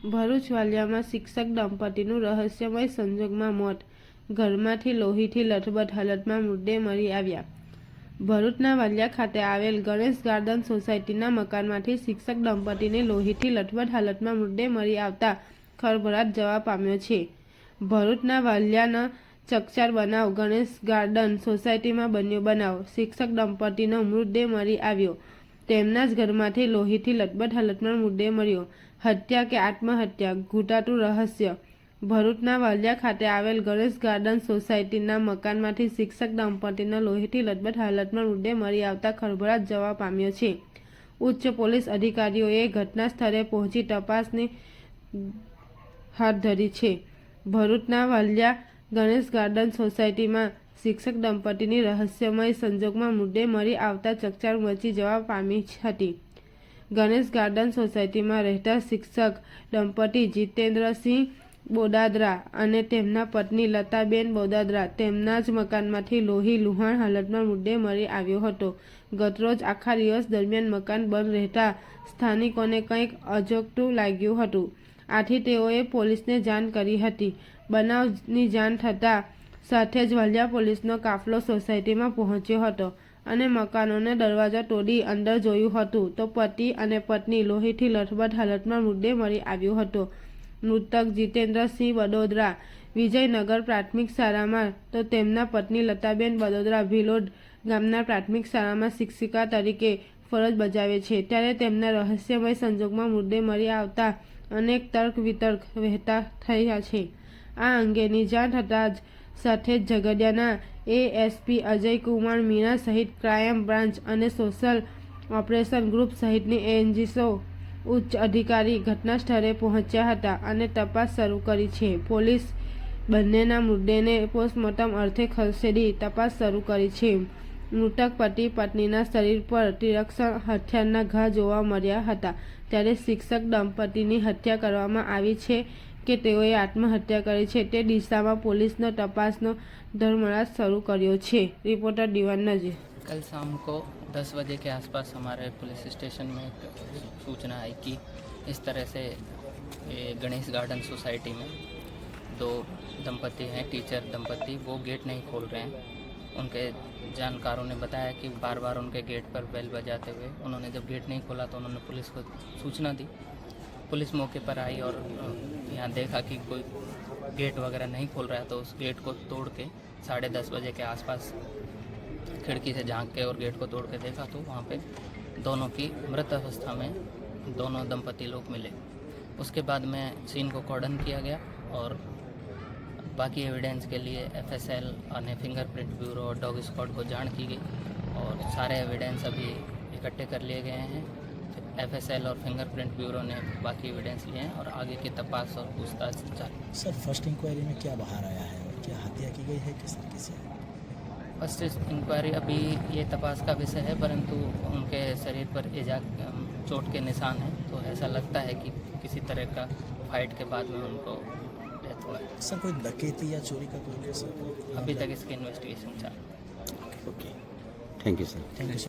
ભરૂચ વાલિયામાં શિક્ષક દંપતીનું રહસ્યમય સંજોગમાં મોત, ઘરમાંથી લોહીથી લથબથ હાલતમાં મૃતદેહ મળી આવ્યા। ભરૂચના વાલિયા ખાતે આવેલ ગણેશ ગાર્ડન સોસાયટીના મકાનમાંથી શિક્ષક દંપતીને લોહીથી લથબથ હાલતમાં મૃતદેહ મળી આવતા ખળભળાટ જવા પામ્યો છે। ભરૂચના વાલિયાના ચકચાર બનાવ ગણેશ ગાર્ડન સોસાયટીમાં બન્યો બનાવ। શિક્ષક દંપતીનો મૃતદેહ મળી આવ્યો, તેમના જ ઘરમાંથી લોહીથી લથબથ હાલતમાં મૃતદેહ મળ્યો। હત્યા કે આત્મહત્યા, ઘૂંટાતું રહસ્ય। ભરૂચના વાલિયા ખાતે આવેલ ગણેશ ગાર્ડન સોસાયટીના મકાનમાંથી શિક્ષક દંપતીના લોહીથી લથબથ હાલતમાં મૃતદેહ મળી આવતા ખળભળાટ જવા પામ્યો છે। ઉચ્ચ પોલીસ અધિકારીઓએ ઘટના સ્થળે પહોંચી તપાસની હાથ ધરી છે। ભરૂચના વાલિયા ગણેશ ગાર્ડન સોસાયટીમાં શિક્ષક દંપતીની રહસ્યમય સંજોગમાં મૃતદેહ મળી આવતા ચકચાર મચી જવા પામી હતી। ગણેશ ગાર્ડન સોસાયટીમાં રહેતા શિક્ષક દંપતી જીતેન્દ્રસિંહ બોદાદરા અને તેમના પત્ની લતાબેન બોદાદરા તેમના જ મકાનમાંથી લોહી લુહાણ હાલતમાં મૃતદેહ મળી આવ્યો હતો। ગતરોજ આખા દિવસ દરમિયાન મકાન બંધ રહેતા સ્થાનિકોને કંઈક અજોગતું લાગ્યું હતું, આથી તેઓએ પોલીસને જાણ કરી હતી। બનાવની જાણ થતાં સાથે જ વાલિયા પોલીસનો કાફલો સોસાયટીમાં પહોંચ્યો હતો અને મકાનોને દરવાજા તોડી અંદર જોયું હતું તો પતિ અને પત્ની લોહીથી લથબથ હાલતમાં મૃતદેહ મળી આવ્યો હતો। મૃતક જીતેન્દ્રસિંહ બડોદરા વિજયનગર પ્રાથમિક શાળામાં તો તેમના પત્ની લતાબેન બડોદરા ભિલોડ ગામના પ્રાથમિક શાળામાં શિક્ષિકા તરીકે ફરજ બજાવે છે। ત્યારે તેમના રહસ્યમય સંજોગમાં મૃતદેહ મળી આવતા અનેક તર્ક વિતર્ક વહેતા થયા છે। આ અંગેની જાણ થતાં જ સાથે જ ઝઘડિયાના એએસપી અજયકુમાર મીણા સહિત ક્રાઇમ બ્રાન્ચ અને સોશિયલ ઓપરેશન ગ્રુપ સહિતની એનજીઓ ઉચ્ચ અધિકારી ઘટના સ્થળે પહોંચ્યા હતા અને તપાસ શરૂ કરી છે। પોલીસ બંનેના મૃતદેહને પોસ્ટમોર્ટમ અર્થે ખસેડી તપાસ શરૂ કરી છે। મૃતક પતિ પત્નીના શરીર પર તીક્ષ્ણ હથિયારના ઘા જોવા મળ્યા હતા, ત્યારે શિક્ષક દંપતીની હત્યા કરવામાં આવી છે કે તેઓએ આત્મહત્યા કરી છે તે દિશામાં પોલીસનો તપાસનો ધમધમાટ શરૂ કર્યો છે। रिपोर्टर दीवान नजीर। कल शाम को 10 बजे के आसपास हमारे पुलिस स्टेशन में एक सूचना आई कि इस तरह से ये गणेश गार्डन सोसाइटी में दो दंपति हैं, टीचर दंपति, वो गेट नहीं खोल रहे हैं। उनके जानकारों ने बताया कि बार बार उनके गेट पर बेल बजाते हुए उन्होंने जब गेट नहीं खोला तो उन्होंने पुलिस को सूचना दी। पुलिस मौके पर आई और यहाँ देखा कि कोई गेट वगैरह नहीं खोल रहा है, तो उस गेट को तोड़ के 10:30 बजे के आसपास खिड़की से झांक के और गेट को तोड़ के देखा तो वहाँ पे दोनों की मृत अवस्था में दोनों दंपति लोग मिले। उसके बाद में सीन को कॉर्डन किया गया और बाकी एविडेंस के लिए एफएसएल और फिंगरप्रिंट ब्यूरो और डॉग स्क्वाड को जान की गई और सारे एविडेंस अभी इकट्ठे कर लिए गए हैं। एफएसएल और फिंगरप्रिंट ब्यूरो ने बाकी एविडेंस लिए हैं और आगे की तपास और पूछताछ जारी। सर, फर्स्ट इंक्वायरी में क्या बाहर आया है और क्या हत्या की गई है किसी? फर्स्ट इंक्वायरी अभी ये तपास का विषय है, परंतु उनके शरीर पर चोट के निशान हैं, तो ऐसा लगता है कि किसी तरह का फाइट के बाद में उनको डेथ हुआ है। सर, कोई डकैती या चोरी का कोई केस? अभी तक इसकी इन्वेस्टिगेशन चालू है। Okay, thank you sir. Thank you sir.